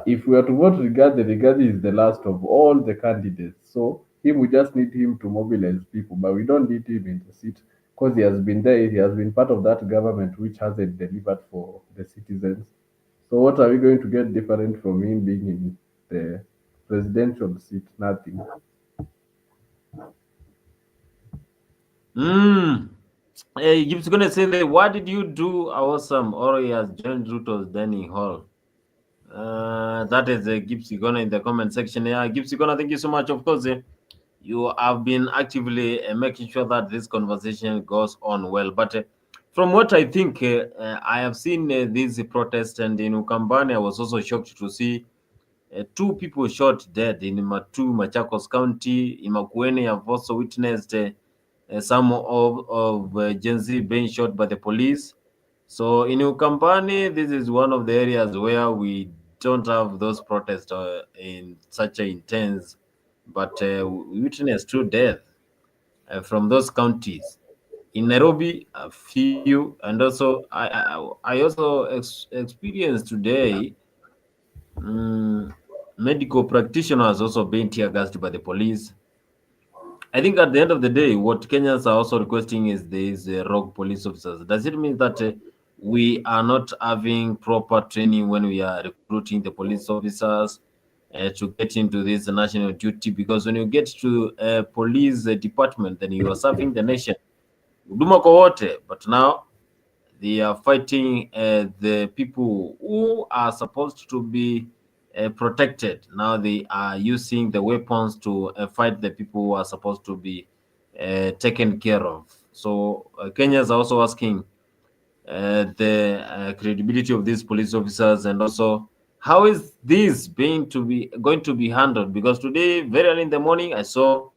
if we are to vote Rigathi is the last of all the candidates. So we just need him to mobilize people, but we don't need him in the seat, because he has been there. He has been part of that government which hasn't delivered for the citizens. So what are we going to get different from him being in the presidential seat? Nothing. Mm. Gibbs gonna say that what did you do awesome or he has joined Ruto's dining hall? That is Gibbs gonna in the comment section. Yeah, Gibbs gonna thank you so much. Of course, you have been actively making sure that this conversation goes on well. But from what I think, I have seen this protest, and in Ukambani, I was also shocked to see two people shot dead in Matuu, Machakos County. In Makueni, I've also witnessed some of Gen Z being shot by the police. So in Ukambani, this is one of the areas where we don't have those protests in such a intense, but we witnessed two deaths from those counties. In Nairobi, a few, and also I also experienced today medical practitioners also being tear gassed by the police. I think at the end of the day, what Kenyans are also requesting is these rogue police officers. Does it mean that we are not having proper training when we are recruiting the police officers to get into this national duty? Because when you get to a police department, then you are serving the nation. Huduma kwa wote. But now they are fighting the people who are supposed to be protected. Now they are using the weapons to fight the people who are supposed to be taken care of. So Kenyans are also asking the credibility of these police officers, and also how is this going to be handled? Because today, very early in the morning, I saw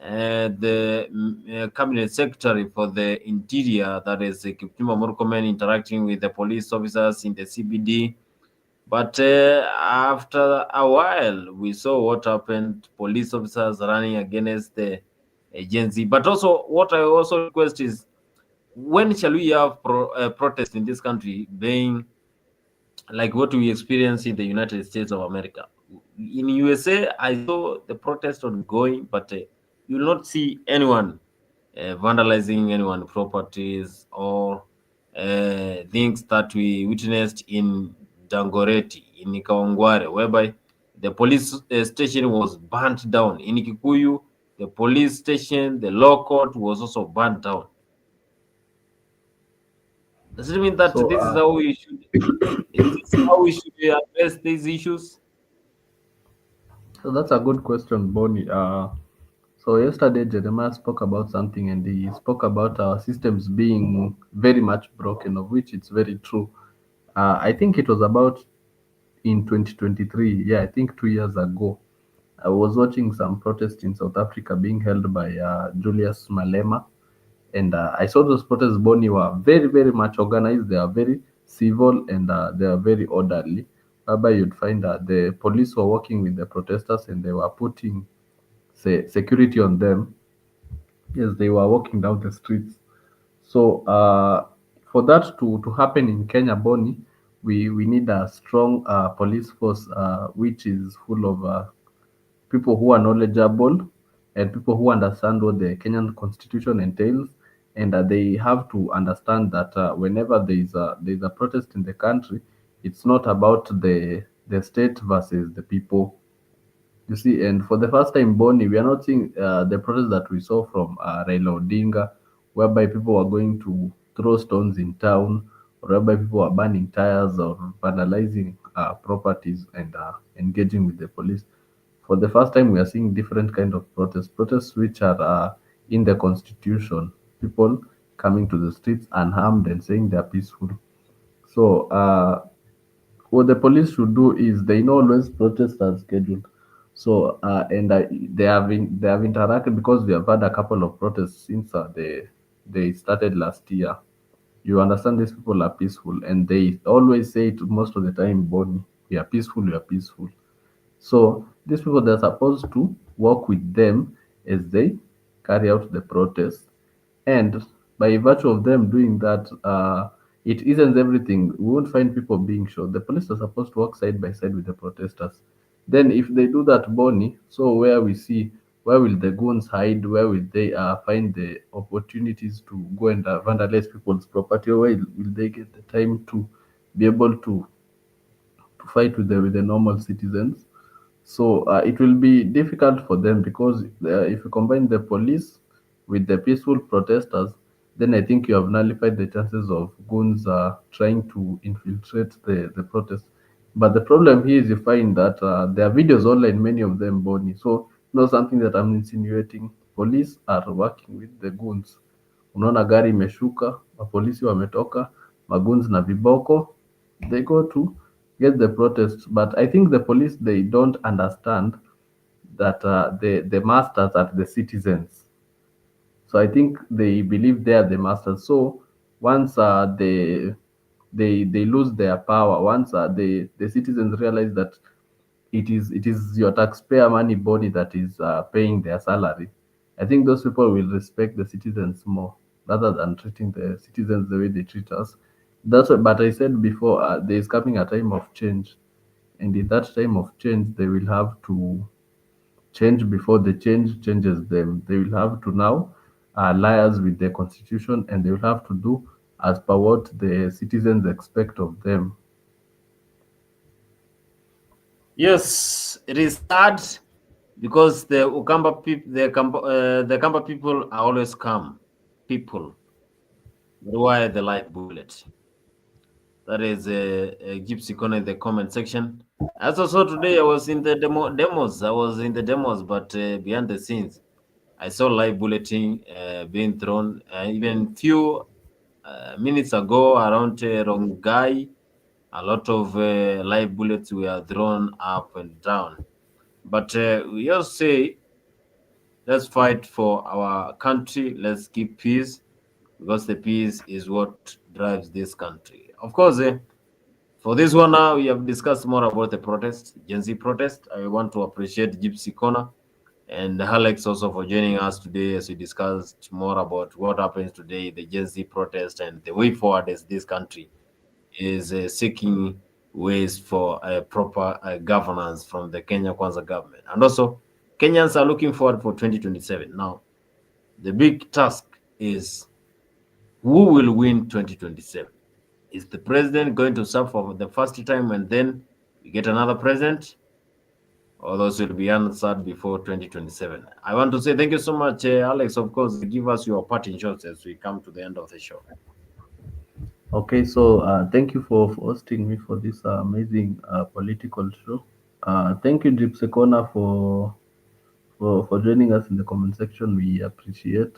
the cabinet secretary for the interior, that is Kipchumba Murkomen, interacting with the police officers in the CBD. But after a while, we saw what happened: police officers running against the agency. But also, what I also request is, when shall we have protest in this country being like what we experience in the United States of America? In USA, I saw the protest ongoing, but you will not see anyone vandalizing anyone properties or things that we witnessed in Dangoreti, in Kawangware, whereby the police station was burnt down. In Kikuyu, the police station, the law court was also burnt down. Does it mean that So this is how we should? Is this how we should address these issues? so that's a good question, Bonnie. So yesterday Jeremiah spoke about something, and he spoke about our systems being very much broken, of which it's very true. I think it was about in 2023. Yeah, I think 2 years ago. I was watching some protests in South Africa being held by Julius Malema, and I saw those protests. Bonnie were very much organized. They are very civil, and they are very orderly. Whereby you'd find that the police were working with the protesters, and they were putting say security on them. Yes, they were walking down the streets. So for that to happen in Kenya, Boni, we need a strong police force which is full of people who are knowledgeable and people who understand what the Kenyan constitution entails, and they have to understand that whenever there is a protest in the country, it's not about the state versus the people. You see, and for the first time, Boni, we are not seeing the protest that we saw from Raila Odinga, whereby people are going to throw stones in town, or whereby people are burning tires or vandalizing properties and engaging with the police. For the first time, we are seeing different kind of protests which are in the constitution. People coming to the streets unharmed and saying they are peaceful. So what the police should do is they know always protests are scheduled. So and they have interacted because we have had a couple of protests since they started last year. You understand these people are peaceful, and they always say it most of the time, Bonnie, we are peaceful, we are peaceful. So these people, they're supposed to work with them as they carry out the protest. And by virtue of them doing that, it isn't everything. We won't find people being shot. The police are supposed to work side by side with the protesters. Then, if they do that, Bonnie, so where will the goons hide? Where will they find the opportunities to go and vandalize people's property? Or where will they get the time to be able to fight with the normal citizens? So it will be difficult for them because if you combine the police with the peaceful protesters, then I think you have nullified the chances of goons trying to infiltrate the protest. But the problem here is you find that there are videos online, many of them, Bonnie. So not something that I'm insinuating. Police are working with the goons. Unaona gari imeshuka, mapolisi wametoka, magoons na viboko, they go to get the protest. But I think the police, they don't understand that the masters are the citizens. So I think they believe they are the masters. So once they lose their power, once the citizens realize that it is your taxpayer money body that is paying their salary, I think those people will respect the citizens more rather than treating the citizens the way they treat us. But I said before, there is coming a time of change, and in that time of change, they will have to change before the change changes them. They will have to now liars with the constitution, and they will have to do as per what the citizens expect of them. Yes, it is sad because the Ukamba people, the Kamba people are always calm people. Why the light bullet? That is a gypsy corner in the comment section. As I saw today, I was in the demos. I was in the demos, but behind the scenes, I saw live bulleting being thrown. Even few minutes ago, around Rongai, a lot of live bullets were thrown up and down. But we just say, let's fight for our country. Let's keep peace because the peace is what drives this country. Of course, for this one now, we have discussed more about the protest, Gen Z protest. I want to appreciate Gypsy Corner and Alex also for joining us today as we discussed more about what happens today, the Gen Z protest, and the way forward as this country is seeking ways for a proper governance from the Kenya Kwanza government. And also, Kenyans are looking forward for 2027. Now, the big task is who will win 2027? Is the president going to serve for the first time and then we get another president? Or those will be answered before 2027. I want to say thank you so much, Alex. Of course, give us your parting shots as we come to the end of the show. Okay, so thank you for hosting me for this amazing political show. Thank you, Gypsy Corner, for joining us in the comment section. We appreciate.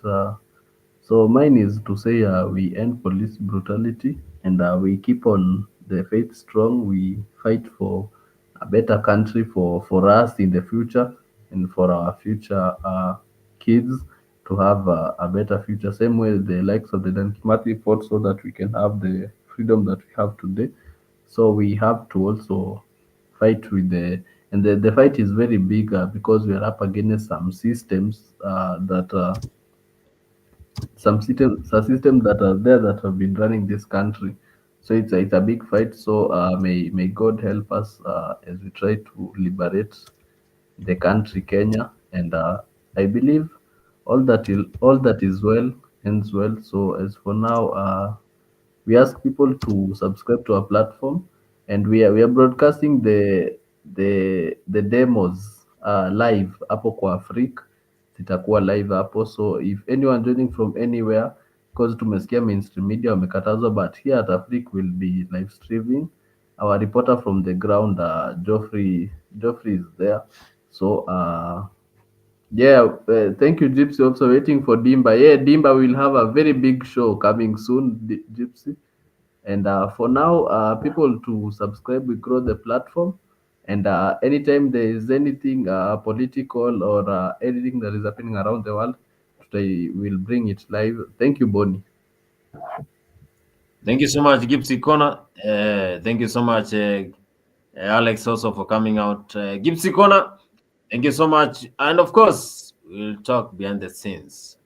So mine is to say we end police brutality, and we keep on the faith strong. We fight for a better country for us in the future and for our future kids to have a better future. Same way the likes of the Dan Kimathi fought so that we can have the freedom that we have today. So we have to also fight with the fight is very big because we are up against some systems that some systems that are there that have been running this country. So it's a big fight. So may God help us as we try to liberate the country Kenya, and I believe all that is well ends well. So as for now, we ask people to subscribe to our platform, and we are broadcasting the demos live hapo kwa Afrique, zitakuwa live hapo. So if anyone joining from anywhere, because tumesikia mainstream media wamekatazwa, but here at Afrique will be live streaming. Our reporter from the ground, Geoffrey is there. So yeah, thank you, Gypsy. Also waiting for Dimba. Yeah, Dimba will have a very big show coming soon, Gypsy. And for now, people to subscribe, we grow the platform. And anytime there is anything political or anything that is happening around the world, today we'll bring it live. Thank you, Bonnie. Thank you so much, Gipsy Corner. Thank you so much, Alex, also for coming out. Gipsy Corner, thank you so much. And of course, we'll talk behind the scenes.